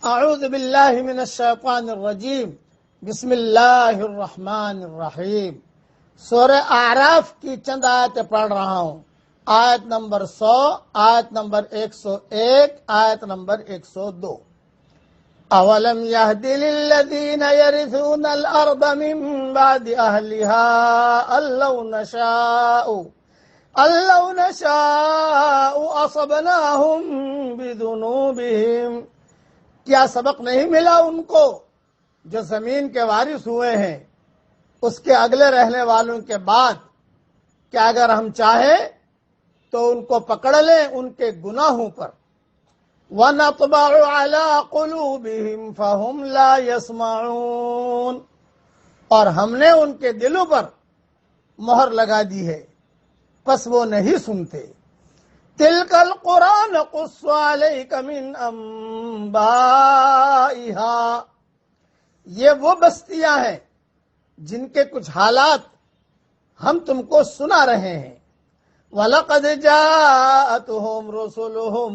اعوذ باللہ من الشیطان الرجیم بسم اللہ الرحمن الرحیم۔ سورہ اعراف کی چند آیتیں پڑھ رہا ہوں۔ آیت نمبر 100، آیت نمبر 101، آیت نمبر 102۔ اولم یہد للذین یرثون الارض من بعد اہلها ان لو نشاء اصبناہم بذنوبہم۔ کیا سبق نہیں ملا ان کو جو زمین کے وارث ہوئے ہیں اس کے اگلے رہنے والوں کے بعد، کہ اگر ہم چاہیں تو ان کو پکڑ لیں ان کے گناہوں پر۔ وَنَطْبَعُ عَلَىٰ قُلُوبِهِمْ فَهُمْ لَا يَسْمَعُونَ، اور ہم نے ان کے دلوں پر مہر لگا دی ہے پس وہ نہیں سنتے۔ تِلْكَ الْقُرَىٰ نَقُصُّ عَلَيْكَ مِنْ أَنبَائِهَا، یہ وہ بستیاں ہیں جن کے کچھ حالات ہم تم کو سنا رہے ہیں۔ وَلَقَدْ جَاءَتْهُمْ رُسُلُهُم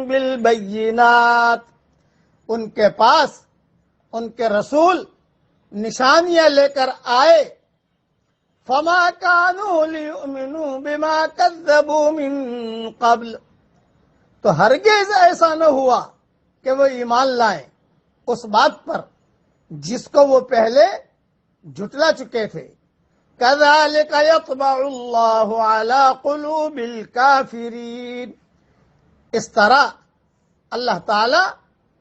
بِالْبَيِّنَاتِ، ان کے پاس ان کے رسول نشانیاں لے کر آئے۔ فَمَا كَانُوا لِيُؤْمِنُوا بِمَا كَذَّبُوا مِن قَبْلُ، تو ہرگز ایسا نہ ہوا کہ وہ ایمان لائیں اس بات پر جس کو وہ پہلے جھٹلا چکے تھے۔ كَذَلِكَ يَطْبَعُ اللَّهُ عَلَىٰ قُلُوبِ الْكَافِرِينَ، اس طرح اللہ تعالی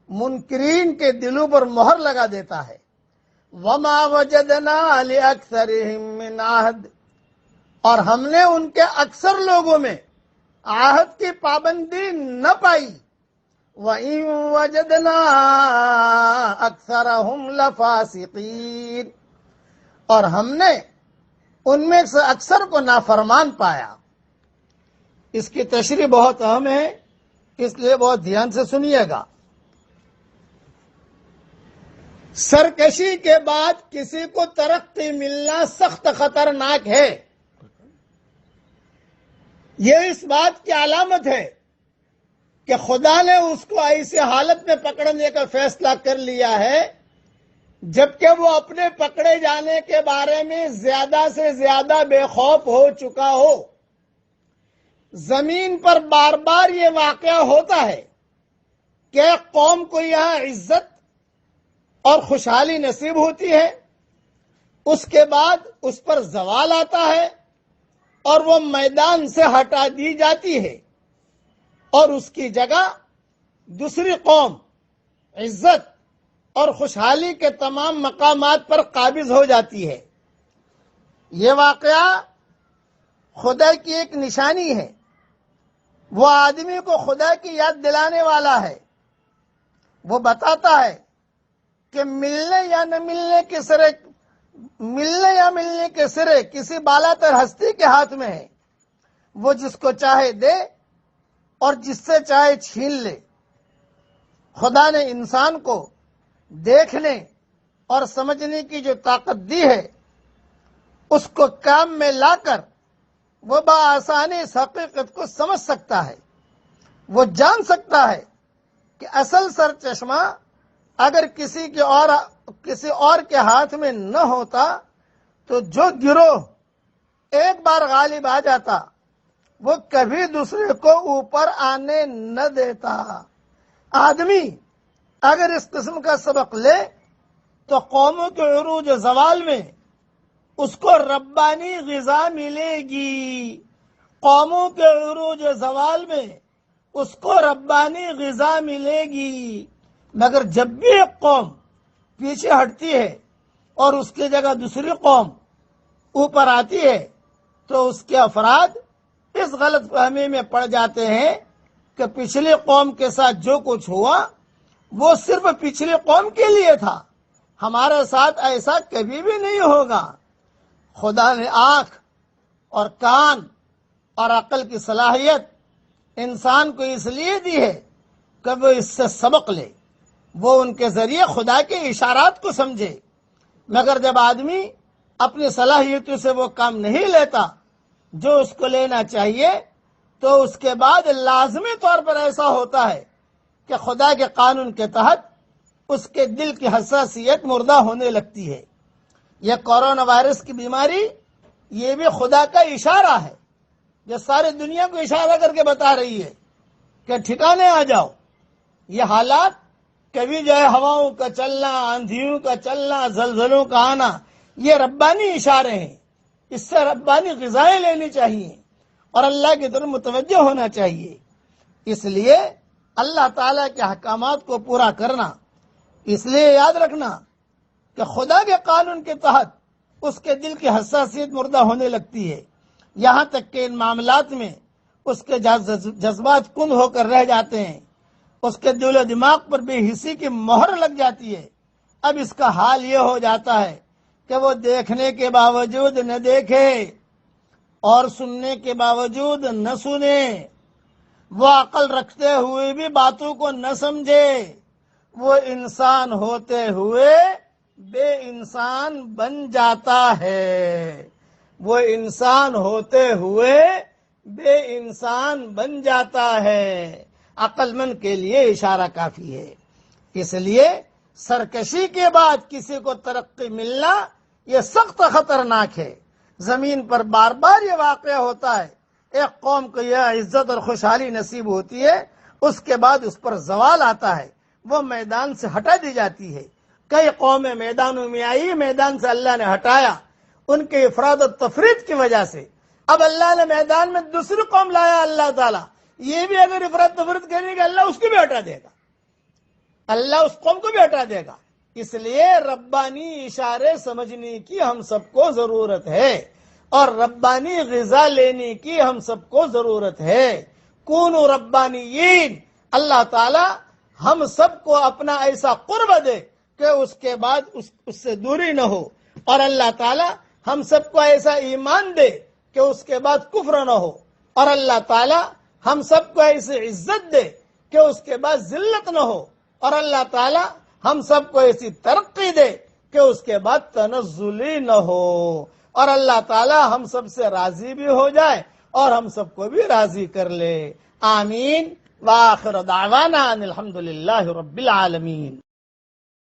منکرین کے دلوں پر مہر لگا دیتا ہے۔ وَمَا وَجَدْنَا لِأَكْثَرِهِم مِّنْ عَهْدٍ، اور ہم نے ان کے اکثر لوگوں میں عہد کی پابندی نہ پائی۔ وَإِن وَجَدْنَا أَكْثَرَهُمْ لَفَاسِقِينَ، اور ہم نے ان میں سے اکثر کو نافرمان پایا۔ اس کی تشریح بہت اہم ہے، اس لیے بہت دھیان سے سنیے گا۔ سرکشی کے بعد کسی کو ترقی ملنا سخت خطرناک ہے۔ یہ اس بات کی علامت ہے کہ خدا نے اس کو ایسی حالت میں پکڑنے کا فیصلہ کر لیا ہے جبکہ وہ اپنے پکڑے جانے کے بارے میں زیادہ سے زیادہ بے خوف ہو چکا ہو۔ زمین پر بار بار یہ واقعہ ہوتا ہے کہ ایک قوم کو یہاں عزت اور خوشحالی نصیب ہوتی ہے، اس کے بعد اس پر زوال آتا ہے اور وہ میدان سے ہٹا دی جاتی ہے اور اس کی جگہ دوسری قوم عزت اور خوشحالی کے تمام مقامات پر قابض ہو جاتی ہے۔ یہ واقعہ خدا کی ایک نشانی ہے، وہ آدمی کو خدا کی یاد دلانے والا ہے۔ وہ بتاتا ہے کہ ملنے یا ملنے کے سرے کسی بالا تر ہستی کے ہاتھ میں ہے، وہ جس کو چاہے دے اور جس سے چاہے چھین لے۔ خدا نے انسان کو دیکھنے اور سمجھنے کی جو طاقت دی ہے اس کو کام میں لا کر وہ بآسانی اس حقیقت کو سمجھ سکتا ہے۔ وہ جان سکتا ہے کہ اصل سر چشمہ اگر کسی اور کے ہاتھ میں نہ ہوتا تو جو گروہ ایک بار غالب آ جاتا وہ کبھی دوسرے کو اوپر آنے نہ دیتا۔ آدمی اگر اس قسم کا سبق لے تو قوموں کے عروج و زوال میں اس کو ربانی غذا ملے گی۔ قوموں کے عروج و زوال میں اس کو ربانی غذا ملے گی، مگر جب بھی ایک قوم پیچھے ہٹتی ہے اور اس کی جگہ دوسری قوم اوپر آتی ہے تو اس کے افراد اس غلط فہمی میں پڑ جاتے ہیں کہ پچھلی قوم کے ساتھ جو کچھ ہوا وہ صرف پچھلی قوم کے لیے تھا، ہمارے ساتھ ایسا کبھی بھی نہیں ہوگا۔ خدا نے آنکھ اور کان اور عقل کی صلاحیت انسان کو اس لیے دی ہے کہ وہ اس سے سبق لے، وہ ان کے ذریعے خدا کے اشارات کو سمجھے۔ مگر جب آدمی اپنی صلاحیتوں سے وہ کام نہیں لیتا جو اس کو لینا چاہیے تو اس کے بعد لازمی طور پر ایسا ہوتا ہے کہ خدا کے قانون کے تحت اس کے دل کی حساسیت مردہ ہونے لگتی ہے۔ یہ کورونا وائرس کی بیماری یہ بھی خدا کا اشارہ ہے، جو ساری دنیا کو اشارہ کر کے بتا رہی ہے کہ ٹھکانے آ جاؤ۔ یہ حالات کبھی جو ہے ہواؤں کا چلنا، آندھیوں کا چلنا، زلزلوں کا آنا، یہ ربانی اشارے ہیں۔ اس سے ربانی غذائیں لینی چاہیے اور اللہ کی طرف متوجہ ہونا چاہیے۔ اس لیے اللہ تعالیٰ کے احکامات کو پورا کرنا، اس لیے یاد رکھنا کہ خدا کے قانون کے تحت اس کے دل کی حساسیت مردہ ہونے لگتی ہے، یہاں تک کہ ان معاملات میں اس کے جذبات کند ہو کر رہ جاتے ہیں، اس کے دل و دماغ پر بے حسی کی مہر لگ جاتی ہے۔ اب اس کا حال یہ ہو جاتا ہے کہ وہ دیکھنے کے باوجود نہ دیکھے اور سننے کے باوجود نہ سنے، وہ عقل رکھتے ہوئے بھی باتوں کو نہ سمجھے، وہ انسان ہوتے ہوئے بے انسان بن جاتا ہے، وہ انسان ہوتے ہوئے بے انسان بن جاتا ہے۔ عقل مند کے لیے اشارہ کافی ہے۔ اس لیے سرکشی کے بعد کسی کو ترقی ملنا یہ سخت خطرناک ہے۔ زمین پر بار بار یہ واقعہ ہوتا ہے، ایک قوم کو یہ عزت اور خوشحالی نصیب ہوتی ہے، اس کے بعد اس پر زوال آتا ہے، وہ میدان سے ہٹا دی جاتی ہے۔ کئی قومیں میدانوں میں آئی، میدان سے اللہ نے ہٹایا ان کے افراد و تفرید کی وجہ سے۔ اب اللہ نے میدان میں دوسری قوم لایا، اللہ تعالیٰ یہ بھی اگر افراد تفرید کرے گا اللہ اس کو بھی ہٹا دے گا، اللہ اس قوم کو بھی ہٹا دے گا۔ اس لیے ربانی اشارے سمجھنے کی ہم سب کو ضرورت ہے اور ربانی غذا لینے کی ہم سب کو ضرورت ہے۔ کونوا ربانیین، اللہ تعالیٰ ہم سب کو اپنا ایسا قرب دے کہ اس کے بعد اس سے دوری نہ ہو، اور اللہ تعالیٰ ہم سب کو ایسا ایمان دے کہ اس کے بعد کفر نہ ہو، اور اللہ تعالیٰ ہم سب کو ایسی عزت دے کہ اس کے بعد ذلت نہ ہو، اور اللہ تعالیٰ ہم سب کو ایسی ترقی دے کہ اس کے بعد تنزلی نہ ہو، اور اللہ تعالیٰ ہم سب سے راضی بھی ہو جائے اور ہم سب کو بھی راضی کر لے۔ آمین۔ وآخر دعوانا ان الحمد للہ رب العالمین۔